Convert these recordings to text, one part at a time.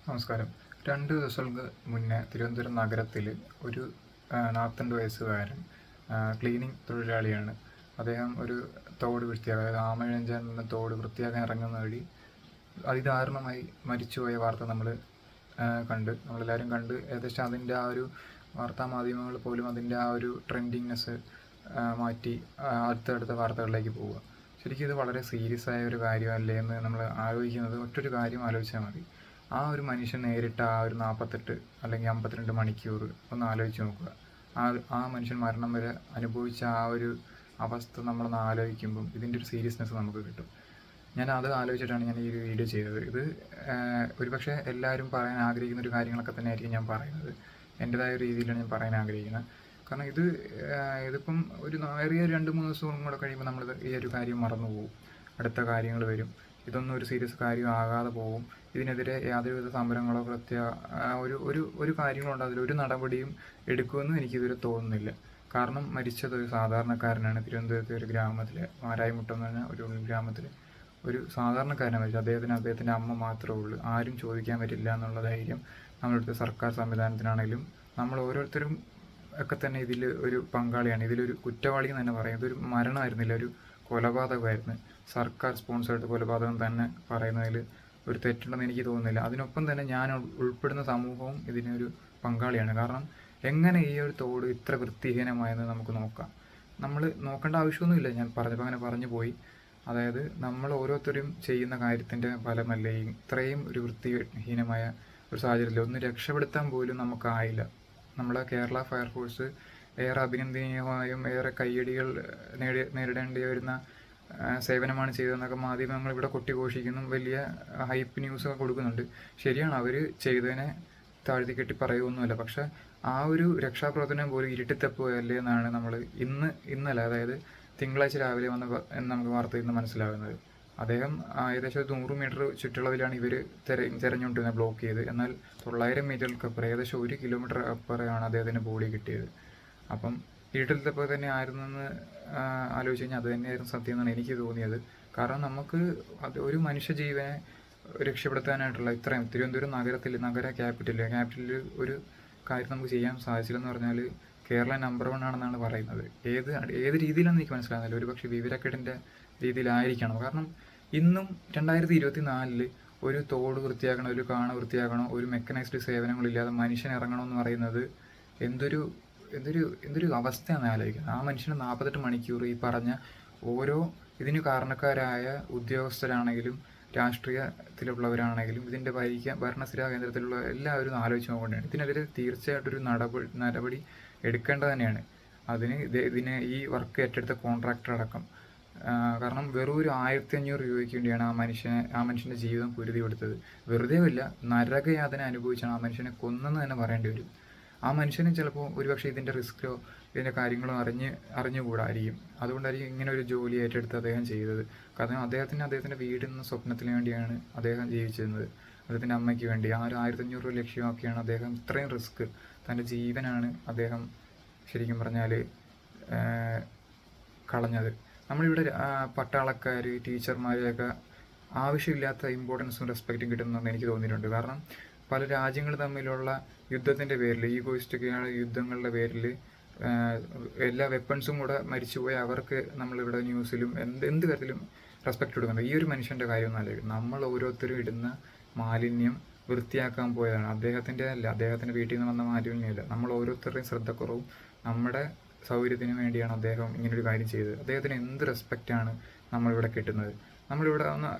നമസ്കാരം. 2 ദിവസങ്ങൾക്ക് മുന്നേ തിരുവനന്തപുരം നഗരത്തിൽ ഒരു 42 വയസ്സുകാരൻ ക്ലീനിംഗ് തൊഴിലാളിയാണ്. അദ്ദേഹം ഒരു തോട് അതായത് ആമയിഴഞ്ചാൻ എന്ന തോട് വൃത്തിയാക്കാൻ ഇറങ്ങുന്ന വഴി അതിദാരുണമായി മരിച്ചുപോയ വാർത്ത നമ്മളെല്ലാവരും കണ്ട്. ഏകദേശം അതിൻ്റെ ആ ഒരു വാർത്താമാധ്യമങ്ങൾ പോലും അതിൻ്റെ ആ ഒരു ട്രെൻഡിങ്നെസ് മാറ്റി അടുത്തടുത്ത വാർത്തകളിലേക്ക് പോവുക. ശരിക്കും ഇത് വളരെ സീരിയസ് ആയ ഒരു കാര്യമല്ലേ എന്ന് നമ്മൾ ആലോചിക്കുന്നത് ഒറ്റൊരു കാര്യം ആലോചിച്ചാൽ മതി. ആ ഒരു മനുഷ്യൻ നേരിട്ട ആ ഒരു 48 അല്ലെങ്കിൽ 52 മണിക്കൂർ ഒന്ന് ആലോചിച്ച് നോക്കുക. ആ മനുഷ്യൻ മരണം വരെ അനുഭവിച്ച ആ ഒരു അവസ്ഥ നമ്മളൊന്ന് ആലോചിക്കുമ്പം ഇതിൻ്റെ ഒരു സീരിയസ്നെസ് നമുക്ക് കിട്ടും. ഞാൻ അത് ആലോചിച്ചിട്ടാണ് ഞാൻ ഈ ഒരു വീഡിയോ ചെയ്തത്. ഇത് ഒരുപക്ഷെ എല്ലാവരും പറയാൻ ആഗ്രഹിക്കുന്ന ഒരു കാര്യങ്ങളൊക്കെ തന്നെ ആയിരിക്കും ഞാൻ പറയുന്നത്. എൻ്റെതായ ഒരു രീതിയിലാണ് ഞാൻ പറയാൻ ആഗ്രഹിക്കുന്നത്. കാരണം ഇതിപ്പം ഒരു ഏറിയ 2-3 ദിവസവും കൂടെ കഴിയുമ്പോൾ നമ്മൾ ഈ ഒരു കാര്യം മറന്നു പോകും. അടുത്ത കാര്യങ്ങൾ വരും. ഇതൊന്നും ഒരു സീരിയസ് കാര്യം ആകാതെ പോകും. ഇതിനെതിരെ യാതൊരുവിധ സമരങ്ങളോ ഒരു കാര്യങ്ങളുണ്ട്, അതിലൊരു നടപടിയും എടുക്കുമെന്നും എനിക്കിതുവരെ തോന്നുന്നില്ല. കാരണം മരിച്ചത് ഒരു സാധാരണക്കാരനാണ്. തിരുവനന്തപുരത്തെ ഒരു ഗ്രാമത്തിൽ, മാരായിമുട്ടം എന്ന് പറഞ്ഞ ഒരു ഉൾഗ്രാമത്തിൽ ഒരു സാധാരണക്കാരനാണ് മരിച്ചത്. അദ്ദേഹത്തിൻ്റെ അമ്മ മാത്രമേ ഉള്ളൂ. ആരും ചോദിക്കാൻ പറ്റില്ല എന്നുള്ള ധൈര്യം നമ്മളിവിടുത്തെ സർക്കാർ സംവിധാനത്തിനാണെങ്കിലും നമ്മൾ ഓരോരുത്തരും ഒക്കെ തന്നെ ഇതിൽ ഒരു പങ്കാളിയാണ്. ഇതിലൊരു കുറ്റവാളി എന്ന് തന്നെ പറയാം. ഇതൊരു മരണമായിരുന്നില്ല, ഒരു കൊലപാതകമായിരുന്നു. സർക്കാർ സ്പോൺസേർഡ് കൊലപാതകം തന്നെ പറയുന്നതിൽ ഒരു തെറ്റുണ്ടെന്ന് എനിക്ക് തോന്നുന്നില്ല. അതിനൊപ്പം തന്നെ ഞാൻ ഉൾപ്പെടുന്ന സമൂഹവും ഇതിനൊരു പങ്കാളിയാണ്. കാരണം എങ്ങനെ ഈ ഒരു തോട് ഇത്ര വൃത്തിഹീനമായെന്ന് നമുക്ക് നോക്കാം. നമ്മൾ നോക്കേണ്ട ആവശ്യമൊന്നുമില്ല. ഞാൻ പറഞ്ഞപ്പോൾ അങ്ങനെ പറഞ്ഞു പോയി. അതായത് നമ്മൾ ഓരോരുത്തരും ചെയ്യുന്ന കാര്യത്തിൻ്റെ ഫലമല്ലേ ഇത്രയും ഒരു വൃത്തിഹീനമായ ഒരു സാഹചര്യത്തിൽ ഒന്ന് രക്ഷപ്പെടുത്താൻ പോലും നമുക്കായില്ല. നമ്മളെ കേരള ഫയർഫോഴ്സ് ഏറെ അഭിനന്ദനീയമായും ഏറെ കയ്യടികൾ നേരിടേണ്ടി വരുന്ന സേവനമാണ് ചെയ്തതെന്നൊക്കെ മാധ്യമങ്ങൾ ഇവിടെ കൊട്ടിഘോഷിക്കുന്നു. വലിയ ഹൈപ്പ് ന്യൂസൊക്കെ കൊടുക്കുന്നുണ്ട്. ശരിയാണ്, അവർ ചെയ്തതിനെ താഴ്ത്തിക്കെട്ടി പറയുമൊന്നുമില്ല. പക്ഷെ ആ ഒരു രക്ഷാപ്രവർത്തനം പോലും ഇരുട്ടിത്തപ്പുകയല്ലേ എന്നാണ് നമ്മൾ ഇന്നലെ അതായത് തിങ്കളാഴ്ച രാവിലെ എന്ന് നമുക്ക് വാർത്തയിൽ നിന്ന് മനസ്സിലാകുന്നത്. അദ്ദേഹം ഏകദേശം 100 മീറ്റർ ചുറ്റളവിലാണ് ഇവർ തിരഞ്ഞുകൊണ്ടിരുന്നത്, ബ്ലോക്ക് ചെയ്ത്. എന്നാൽ 900 മീറ്ററിൽക്കപ്പുറം ഏകദേശം 1 കിലോമീറ്റർ അപ്പുറമാണ് അദ്ദേഹത്തിന് ബോഡി കിട്ടിയത്. അപ്പം ഇരുട്ടിലത്തപ്പോൾ തന്നെ ആയിരുന്നെന്ന് ആലോചിച്ച് കഴിഞ്ഞാൽ അത് തന്നെയായിരുന്നു സത്യം എന്നാണ് എനിക്ക് തോന്നിയത്. കാരണം നമുക്ക് ഒരു മനുഷ്യജീവനെ രക്ഷപ്പെടുത്താനായിട്ടുള്ള ഇത്രയും തിരുവനന്തപുരം നഗര ക്യാപിറ്റലിൽ ഒരു കാര്യം നമുക്ക് ചെയ്യാൻ സാധിച്ചില്ലെന്ന് പറഞ്ഞാൽ കേരളം നമ്പർ 1 ആണെന്നാണ് പറയുന്നത്. ഏത് രീതിയിലാണെന്ന് എനിക്ക് മനസ്സിലാകുന്നില്ല. ഒരുപക്ഷെ വിവരക്കേടിൻ്റെ രീതിയിലായിരിക്കണം. കാരണം ഇന്നും 2024 ഒരു തോട് വൃത്തിയാക്കണോ, ഒരു കാണ വൃത്തിയാക്കണോ, ഒരു മെക്കനൈസ്ഡ് സേവനങ്ങളില്ലാതെ മനുഷ്യൻ ഇറങ്ങണമെന്ന് പറയുന്നത് എന്തൊരു അവസ്ഥയാണ് ആലോചിക്കുന്നത്. ആ മനുഷ്യന് 48 മണിക്കൂർ ഈ പറഞ്ഞ ഓരോ ഇതിന് കാരണക്കാരായ ഉദ്യോഗസ്ഥരാണെങ്കിലും രാഷ്ട്രീയത്തിലുള്ളവരാണെങ്കിലും ഇതിൻ്റെ ഭരണസ്ഥിരാ കേന്ദ്രത്തിലുള്ള എല്ലാവരും ആലോചിച്ച് നോക്കേണ്ടതാണ്. ഇതിനെതിരെ തീർച്ചയായിട്ടൊരു നടപടി എടുക്കേണ്ടത് തന്നെയാണ്. ഇതിന് ഈ വർക്ക് ഏറ്റെടുത്ത കോൺട്രാക്ടർ അടക്കം. കാരണം വെറും ഒരു 1500 രൂപയ്ക്ക് വേണ്ടിയാണ് ആ മനുഷ്യൻ്റെ ജീവിതം പൊരുതി കൊടുത്തത്. വെറുതെ ഇല്ല, നരകയാതന അനുഭവിച്ചാണ് ആ മനുഷ്യനെ കൊന്നെന്ന് തന്നെ പറയേണ്ടി വരും. ആ മനുഷ്യന് ചിലപ്പോൾ ഒരുപക്ഷെ ഇതിൻ്റെ റിസ്ക്കോ ഇതിൻ്റെ കാര്യങ്ങളോ അറിഞ്ഞുകൂടായിരിക്കും. അതുകൊണ്ടായിരിക്കും ഇങ്ങനെ ഒരു ജോലി ഏറ്റെടുത്ത് അദ്ദേഹം ചെയ്തത്. കാരണം അദ്ദേഹത്തിൻ്റെ വീടെന്ന സ്വപ്നത്തിന് വേണ്ടിയാണ് അദ്ദേഹം ജീവിച്ചിരുന്നത്. അദ്ദേഹത്തിൻ്റെ അമ്മയ്ക്ക് വേണ്ടി ആ ഒരു 1500 രൂപ ലക്ഷ്യമാക്കിയാണ് അദ്ദേഹം ഇത്രയും റിസ്ക്, തൻ്റെ ജീവനാണ് അദ്ദേഹം ശരിക്കും പറഞ്ഞാൽ കളഞ്ഞത്. നമ്മളിവിടെ പട്ടാളക്കാർ, ടീച്ചർമാരെയൊക്കെ ആവശ്യമില്ലാത്ത ഇമ്പോർട്ടൻസും റെസ്പെക്റ്റും കിട്ടുന്നുണ്ടെന്ന് എനിക്ക് തോന്നിയിട്ടുണ്ട്. കാരണം പല രാജ്യങ്ങൾ തമ്മിലുള്ള യുദ്ധത്തിൻ്റെ പേരിൽ, ഈഗോയിസ്റ്റിക്കായ യുദ്ധങ്ങളുടെ പേരിൽ എല്ലാ വെപ്പൺസും കൂടെ മരിച്ചുപോയ അവർക്ക് നമ്മളിവിടെ ന്യൂസിലും എന്ത് കാര്യത്തിലും റെസ്പെക്റ്റ് കൊടുക്കുന്നത്. ഈ ഒരു മനുഷ്യൻ്റെ കാര്യം ഒന്നല്ല. നമ്മൾ ഓരോരുത്തരും ഇടുന്ന മാലിന്യം വൃത്തിയാക്കാൻ പോയതാണ്. അദ്ദേഹത്തിൻ്റെ വീട്ടിൽ നിന്ന് വന്ന മാലിന്യമല്ല. നമ്മൾ ഓരോരുത്തരുടെയും ശ്രദ്ധക്കുറവും നമ്മുടെ സൗകര്യത്തിന് വേണ്ടിയാണ് അദ്ദേഹം ഇങ്ങനൊരു കാര്യം ചെയ്തത്. അദ്ദേഹത്തിന് എന്ത് റെസ്പെക്റ്റാണ് നമ്മളിവിടെ കിട്ടുന്നത്. നമ്മളിവിടെ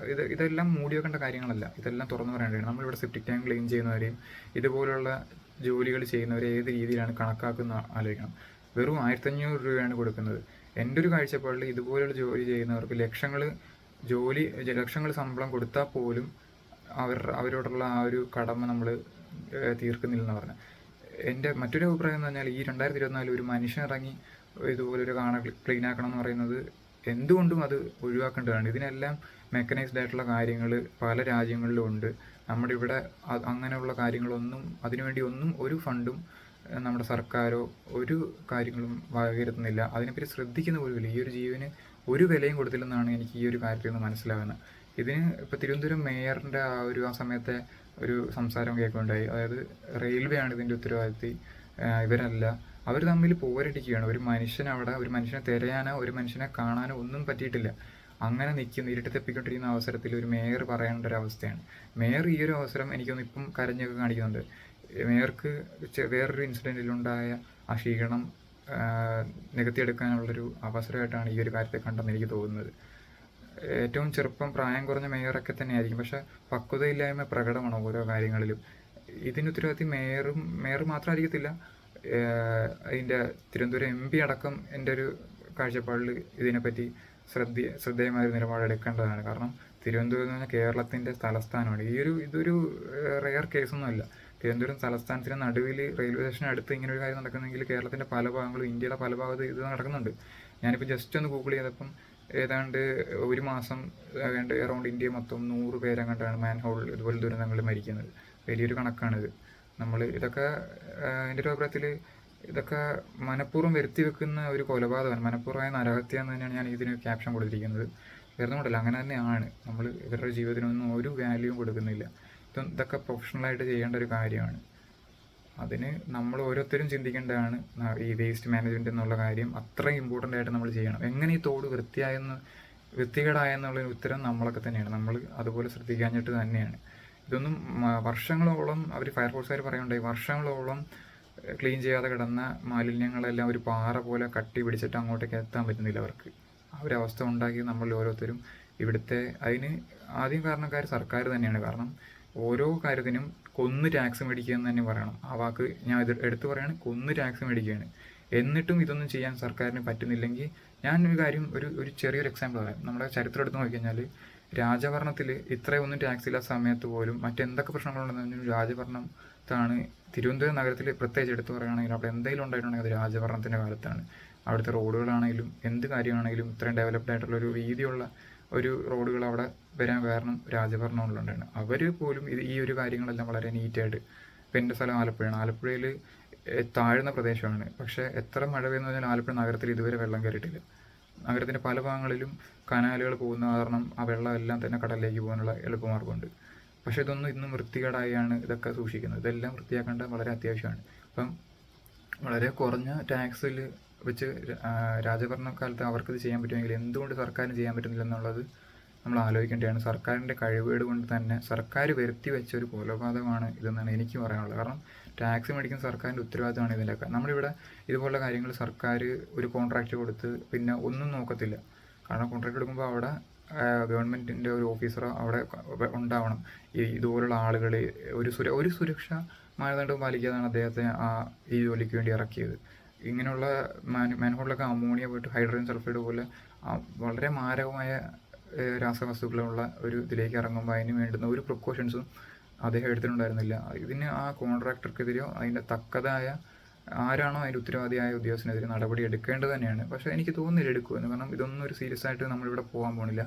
ഇതെല്ലാം മൂടി വെക്കേണ്ട കാര്യങ്ങളല്ല, ഇതെല്ലാം തുറന്നു പറയേണ്ടതാണ്. നമ്മളിവിടെ സെപ്റ്റിക് ടാങ്ക് ക്ലീൻ ചെയ്യുന്നവരെയും ഇതുപോലുള്ള ജോലികൾ ചെയ്യുന്നവരെ ഏത് രീതിയിലാണ് കണക്കാക്കുന്നത് ആലോചിക്കണം. വെറും 1500 രൂപയാണ് കൊടുക്കുന്നത്. എൻ്റെ ഒരു കാഴ്ചപ്പാടിൽ ഇതുപോലുള്ള ജോലി ചെയ്യുന്നവർക്ക് ലക്ഷങ്ങൾ ശമ്പളം കൊടുത്താൽ പോലും അവരോടുള്ള ആ ഒരു കടമ നമ്മൾ തീർക്കുന്നില്ലെന്ന് പറഞ്ഞാൽ. എൻ്റെ മറ്റൊരു അഭിപ്രായം എന്ന് പറഞ്ഞാൽ ഈ 2024 ഒരു മനുഷ്യൻ ഇറങ്ങി ഇതുപോലൊരു ക്ലീൻ ആക്കണം എന്ന് പറയുന്നത് എന്തുകൊണ്ടും അത് ഒഴിവാക്കേണ്ടതാണ്. ഇതിനെല്ലാം മെക്കനൈസ്ഡ് ആയിട്ടുള്ള കാര്യങ്ങൾ പല രാജ്യങ്ങളിലും ഉണ്ട്. നമ്മുടെ ഇവിടെ അങ്ങനെയുള്ള കാര്യങ്ങളൊന്നും അതിനുവേണ്ടി ഒരു ഫണ്ടും നമ്മുടെ സർക്കാരോ ഒരു കാര്യങ്ങളും വകയിരുത്തുന്നില്ല. അതിനെപ്പറ്റി ശ്രദ്ധിക്കുന്ന പോലുമില്ല. ഈ ഒരു ജീവന് ഒരു വിലയും കൊടുത്തില്ലെന്നാണ് എനിക്ക് ഈ ഒരു കാര്യത്തിൽ നിന്ന് മനസ്സിലാകുന്നത്. ഇതിന് ഇപ്പോൾ തിരുവനന്തപുരം മേയറിൻ്റെ ആ സമയത്തെ ഒരു സംസാരം കേൾക്കുകയുണ്ടായി. അതായത് റെയിൽവേ ആണ് ഇതിൻ്റെ ഉത്തരവാദിത്തി, ഇവരല്ല. അവർ തമ്മിൽ പോരടിക്കുകയാണ്. ഒരു മനുഷ്യനെ തിരയാനോ ഒരു മനുഷ്യനെ കാണാനോ ഒന്നും പറ്റിയിട്ടില്ല. അങ്ങനെ നിൽക്കുന്ന ഇരുട്ട് തെപ്പിക്കൊണ്ടിരിക്കുന്ന അവസരത്തിൽ ഒരു മേയർ പറയേണ്ട ഒരു അവസ്ഥയാണ്. മേയർ ഈ ഒരു അവസരം എനിക്കൊന്ന് ഇപ്പം കരഞ്ഞൊക്കെ കാണിക്കുന്നുണ്ട്. മേയർക്ക് വേറൊരു ഇൻസിഡൻറ്റിലുണ്ടായ ആ ക്ഷീണം നികത്തിയെടുക്കാനുള്ളൊരു അവസരമായിട്ടാണ് ഈ ഒരു കാര്യത്തെ കണ്ടെന്ന് എനിക്ക് തോന്നുന്നത്. ഏറ്റവും പ്രായം കുറഞ്ഞ മേയറൊക്കെ തന്നെയായിരിക്കും, പക്ഷെ പക്വതയില്ലായ്മ പ്രകടമാണ് ഓരോ കാര്യങ്ങളിലും. ഇതിന് ഉത്തരവാദിത്തം മേയർ മാത്രമായിരിക്കത്തില്ല, അതിൻ്റെ തിരുവനന്തപുരം MP അടക്കം എൻ്റെ ഒരു കാഴ്ചപ്പാടിൽ ഇതിനെപ്പറ്റി ശ്രദ്ധേയമായ ഒരു നിലപാടെടുക്കേണ്ടതാണ്. കാരണം തിരുവനന്തപുരം എന്ന് പറഞ്ഞാൽ കേരളത്തിൻ്റെ തലസ്ഥാനമാണ്. ഇതൊരു റെയർ കേസൊന്നുമല്ല. തിരുവനന്തപുരം തലസ്ഥാനത്തിന് നടുവിൽ റെയിൽവേ സ്റ്റേഷന് അടുത്ത് ഇങ്ങനെ ഒരു കാര്യം നടക്കുന്നെങ്കിൽ കേരളത്തിൻ്റെ പല ഭാഗങ്ങളും ഇന്ത്യയുടെ പല ഭാഗത്ത് ഇത് നടക്കുന്നുണ്ട്. ഞാനിപ്പോൾ ജസ്റ്റ് ഒന്ന് ഗൂഗിൾ ചെയ്തപ്പം ഏതാണ്ട് ഒരു മാസം അറൗണ്ട് ഇന്ത്യ മൊത്തം 100 പേരെങ്ങാണ്ടാണ് മാൻഹോൾ ഇതുപോലെ ദുരന്തങ്ങളിൽ മരിക്കുന്നത്. വലിയൊരു കണക്കാണിത്. ഇതൊക്കെ എൻ്റെ ഒരു അഭിപ്രായത്തിൽ ഇതൊക്കെ മനഃപൂർവ്വം വരുത്തി വെക്കുന്ന ഒരു കൊലപാതകമാണ്, മനഃപൂർവ്വമായ നരഹത്യ എന്ന് തന്നെയാണ് ഞാൻ ഇതിന് ക്യാപ്ഷൻ കൊടുത്തിരിക്കുന്നത്. വേറൊന്നുമില്ല, അങ്ങനെ തന്നെയാണ്. ഇവരുടെ ജീവിതത്തിനൊന്നും ഒരു വാല്യൂവും കൊടുക്കുന്നില്ല. ഇതൊക്കെ പ്രൊഫഷണലായിട്ട് ചെയ്യേണ്ട ഒരു കാര്യമാണ്. അതിന് നമ്മൾ ഓരോരുത്തരും ചിന്തിക്കേണ്ടതാണ്. ഈ വേസ്റ്റ് മാനേജ്മെൻറ്റ് എന്നുള്ള കാര്യം അത്രയും ഇമ്പോർട്ടൻ്റ് ആയിട്ട് നമ്മൾ ചെയ്യണം. എങ്ങനെ ഈ തോട് വൃത്തികേടായെന്നുള്ള ഉത്തരം നമ്മളൊക്കെ തന്നെയാണ്. നമ്മൾ അതുപോലെ ശ്രദ്ധിക്കാഞ്ഞിട്ട് തന്നെയാണ്. ഇതൊന്നും വർഷങ്ങളോളം ഫയർഫോഴ്സുകാർ പറയുന്നുണ്ടായി, വർഷങ്ങളോളം ക്ലീൻ ചെയ്യാതെ കിടന്ന മാലിന്യങ്ങളെല്ലാം ഒരു പാറ പോലെ കട്ടി പിടിച്ചിട്ട് അങ്ങോട്ടേക്ക് എത്താൻ പറ്റുന്നില്ല അവർക്ക്. ആ ഒരു അവസ്ഥ ഉണ്ടാക്കി നമ്മൾ ഓരോരുത്തരും അതിന് ആദ്യം കാരണക്കാർ സർക്കാർ തന്നെയാണ്. കാരണം ഓരോ കാര്യത്തിനും കൊന്ന് ടാക്സ് മേടിക്കുക എന്ന് തന്നെ പറയണം. ആ വാക്ക് ഞാൻ എടുത്തു പറയാണ്, കൊന്ന് ടാക്സ് മേടിക്കുകയാണ്. എന്നിട്ടും ഇതൊന്നും ചെയ്യാൻ സർക്കാരിന് പറ്റുന്നില്ലെങ്കിൽ ഒരു കാര്യം ഒരു ചെറിയൊരു എക്സാമ്പിൾ പറയാം. നമ്മുടെ ചരിത്രം എടുത്ത് നോക്കിക്കഴിഞ്ഞാൽ രാജഭരണത്തിൽ ഇത്രയൊന്നും ടാക്സ് ഇല്ലാത്ത സമയത്ത് പോലും മറ്റെന്തൊക്കെ പ്രശ്നങ്ങളുണ്ടെന്ന് രാജഭരണത്താണ്. തിരുവനന്തപുരം നഗരത്തിൽ പ്രത്യേകിച്ച് എടുത്ത് പറയുകയാണെങ്കിൽ അവിടെ എന്തെങ്കിലും ഉണ്ടായിട്ടുണ്ടെങ്കിൽ അത് രാജഭരണത്തിൻ്റെ കാലത്താണ്. അവിടുത്തെ റോഡുകളാണെങ്കിലും എന്ത് കാര്യമാണെങ്കിലും ഇത്രയും ഡെവലപ്ഡ് ആയിട്ടുള്ള ഒരു വീതിയുള്ള ഒരു റോഡുകൾ അവിടെ വരാൻ കാരണം രാജഭരണം ഉള്ളതുകൊണ്ടാണ്. അവർ പോലും ഈ ഒരു കാര്യങ്ങളെല്ലാം വളരെ നീറ്റായിട്ട്. ഇപ്പം എൻ്റെ സ്ഥലം ആലപ്പുഴയാണ്. ആലപ്പുഴയിൽ താഴ്ന്ന പ്രദേശമാണ്, പക്ഷേ എത്ര മഴ പെയ്യുന്ന പറഞ്ഞാൽ ആലപ്പുഴ നഗരത്തിൽ ഇതുവരെ വെള്ളം കയറിയിട്ടില്ല. നഗരത്തിൻ്റെ പല ഭാഗങ്ങളിലും കനാലുകൾ പോകുന്ന കാരണം ആ വെള്ളം എല്ലാം തന്നെ കടലിലേക്ക് പോകാനുള്ള എളുപ്പമാർഗ്ഗമുണ്ട്. പക്ഷേ ഇന്നും വൃത്തികേടായാണ് ഇതൊക്കെ സൂക്ഷിക്കുന്നത്. ഇതെല്ലാം വൃത്തിയാക്കേണ്ടത് വളരെ അത്യാവശ്യമാണ്. അപ്പം വളരെ കുറഞ്ഞ ടാക്സിൽ വെച്ച് രാജഭരണക്കാലത്ത് അവർക്കിത് ചെയ്യാൻ പറ്റുമെങ്കിൽ എന്തുകൊണ്ട് സർക്കാരിന് ചെയ്യാൻ പറ്റുന്നില്ല എന്നുള്ളത് നമ്മൾ ആലോചിക്കേണ്ടതാണ്. സർക്കാരിൻ്റെ കഴിവുകേട് കൊണ്ട് തന്നെ സർക്കാർ വരുത്തി വെച്ച ഒരു കൊലപാതകമാണ് ഇതെന്നാണ് എനിക്ക് പറയാനുള്ളത്. കാരണം ടാക്സ് മേടിക്കുന്ന സർക്കാരിൻ്റെ ഉത്തരവാദിത്തമാണ് ഇതിൻ്റെയൊക്കെ. നമ്മളിവിടെ ഇതുപോലുള്ള കാര്യങ്ങൾ സർക്കാർ ഒരു കോൺട്രാക്റ്റ് കൊടുത്ത് പിന്നെ ഒന്നും നോക്കത്തില്ല. കാരണം കോൺട്രാക്റ്റ് എടുക്കുമ്പോൾ അവിടെ ഗവൺമെൻറ്റിൻ്റെ ഒരു ഓഫീസറോ അവിടെ ഉണ്ടാവണം. ഇതുപോലുള്ള ആളുകൾ ഒരു സുരക്ഷാ മാനദണ്ഡവും പാലിക്കാതാണ് അദ്ദേഹത്തെ ഈ ജോലിക്ക് വേണ്ടി ഇറക്കിയത്. ഇങ്ങനെയുള്ള മാൻഹോളിലൊക്കെ അമോണിയ പോയിട്ട് ഹൈഡ്രജൻ സൾഫൈഡ് പോലെ വളരെ മാരകമായ രാസവസ്തുക്കളുള്ള ഒരു ഇതിലേക്ക് ഇറങ്ങുമ്പോൾ അതിന് വേണ്ടുന്ന ഒരു പ്രിക്കോഷൻസും അദ്ദേഹം എടുത്തിട്ടുണ്ടായിരുന്നില്ല. ഇതിന് ആ കോൺട്രാക്ടർക്കെതിരെയോ അതിൻ്റെ തക്കതായ ആരാണോ അതിൻ്റെ ഉത്തരവാദിയായ ഉദ്യോഗസ്ഥനെതിരെ നടപടി എടുക്കേണ്ടത് തന്നെയാണ്. പക്ഷേ എനിക്ക് തോന്നുന്നില്ല എടുക്കുമെന്ന്. കാരണം ഇതൊന്നും ഒരു സീരിയസ് ആയിട്ട് നമ്മളിവിടെ പോകാൻ പോകണില്ല.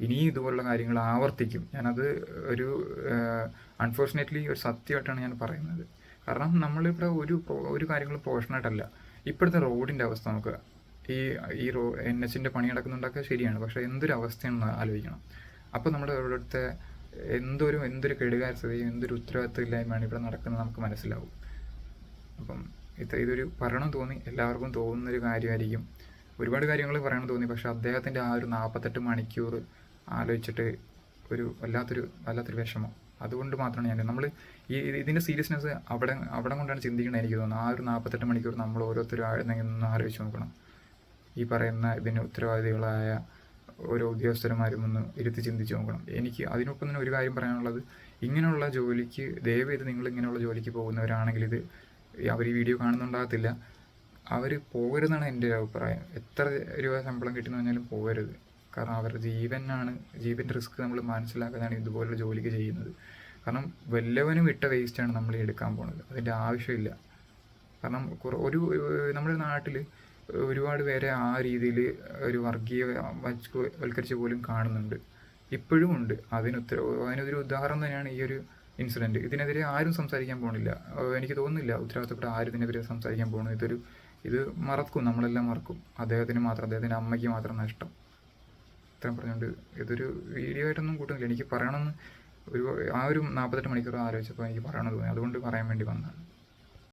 ഇനിയും ഇതുപോലുള്ള കാര്യങ്ങൾ ആവർത്തിക്കും. ഞാനത് അൺഫോർച്ചുനേറ്റ്ലി ഒരു സത്യമായിട്ടാണ് ഞാൻ പറയുന്നത്. കാരണം നമ്മളിവിടെ ഒരു കാര്യങ്ങളും പ്രൊഫഷണലായിട്ടല്ല. ഇപ്പോഴത്തെ റോഡിൻ്റെ അവസ്ഥ നോക്കുക. ഈ NHൻ്റെ പണി നടക്കുന്നുണ്ടൊക്കെ ശരിയാണ്, പക്ഷേ എന്തൊരു അവസ്ഥയാണെന്ന് ആലോചിക്കണം. അപ്പോൾ നമ്മുടെ ഇവിടുത്തെ എന്തൊരു കെടുകാര്യസ്ഥതയും എന്തൊരു ഉത്തരവാദിത്തമില്ലായ്മയാണ് ഇവിടെ നടക്കുന്നത് നമുക്ക് മനസ്സിലാവും. അപ്പം ഇതൊരു പറയണം തോന്നി, എല്ലാവർക്കും തോന്നുന്നൊരു കാര്യമായിരിക്കും. ഒരുപാട് കാര്യങ്ങൾ പറയണം തോന്നി, പക്ഷേ അദ്ദേഹത്തിൻ്റെ ആ ഒരു 48 മണിക്കൂർ ആലോചിച്ചിട്ട് വല്ലാത്തൊരു വിഷമം. അതുകൊണ്ട് മാത്രമാണ് നമ്മൾ ഇതിൻ്റെ സീരിയസ്നെസ് അവിടെ കൊണ്ടാണ് ചിന്തിക്കേണ്ടത് എനിക്ക് തോന്നുന്നത്. ആ ഒരു 48 മണിക്കൂർ നമ്മൾ ഓരോരുത്തരും ആയിരുന്നെങ്കിൽ ആലോചിച്ച് നോക്കണം. ഈ പറയുന്ന ഇതിന് ഉത്തരവാദികളായ ഓരോ ഉദ്യോഗസ്ഥന്മാരും ഒന്ന് ഇരുത്തി ചിന്തിച്ച് നോക്കണം. എനിക്ക് അതിനൊപ്പം തന്നെ ഒരു കാര്യം പറയാനുള്ളത്, ഇങ്ങനെയുള്ള ജോലിക്ക് ദയവേത് നിങ്ങൾ ഇങ്ങനെയുള്ള ജോലിക്ക് പോകുന്നവരാണെങ്കിൽ അവർ ഈ വീഡിയോ കാണുന്നുണ്ടാകത്തില്ല, അവർ പോകരുതെന്നാണ് എൻ്റെ ഒരു അഭിപ്രായം. എത്ര രൂപ ശമ്പളം കിട്ടുന്നു പറഞ്ഞാലും പോകരുത്. കാരണം അവരുടെ ജീവൻ്റെ റിസ്ക് നമ്മൾ മനസ്സിലാക്കാതാണ് ഇതുപോലുള്ള ജോലിക്ക് ചെയ്യുന്നത്. കാരണം വല്ലവനും ഇട്ട വേസ്റ്റാണ് നമ്മൾ എടുക്കാൻ പോകുന്നത്. അതിൻ്റെ ആവശ്യമില്ല. കാരണം നമ്മുടെ നാട്ടിൽ ഒരുപാട് പേരെ ആ രീതിയിൽ ഒരു വർഗീയവൽക്കരിച്ച് പോലും കാണുന്നുണ്ട്, ഇപ്പോഴും ഉണ്ട്. അതിനൊരു ഉദാഹരണം തന്നെയാണ് ഈ ഒരു ഇൻസിഡൻറ്റ്. ഇതിനെതിരെ ആരും സംസാരിക്കാൻ പോകുന്നില്ല. എനിക്ക് തോന്നുന്നില്ല ഉത്തരവാദിത്തപ്പെട്ട ആരും ഇതിനെതിരെ സംസാരിക്കാൻ പോകുന്നു. ഇത് നമ്മളെല്ലാം മറക്കും. അദ്ദേഹത്തിൻ്റെ അമ്മയ്ക്ക് മാത്രം നഷ്ടം. ഇത്രയും പറഞ്ഞുകൊണ്ട് ഇതൊരു വീഡിയോ ആയിട്ടൊന്നും കൂട്ടുന്നില്ല. എനിക്ക് പറയണമെന്ന് ഒരു ആ ഒരു 48 മണിക്കൂർ ആലോചിച്ചപ്പോൾ എനിക്ക് പറയണമെന്ന് തോന്നി. അതുകൊണ്ട് പറയാൻ വേണ്ടി വന്നതാണ്.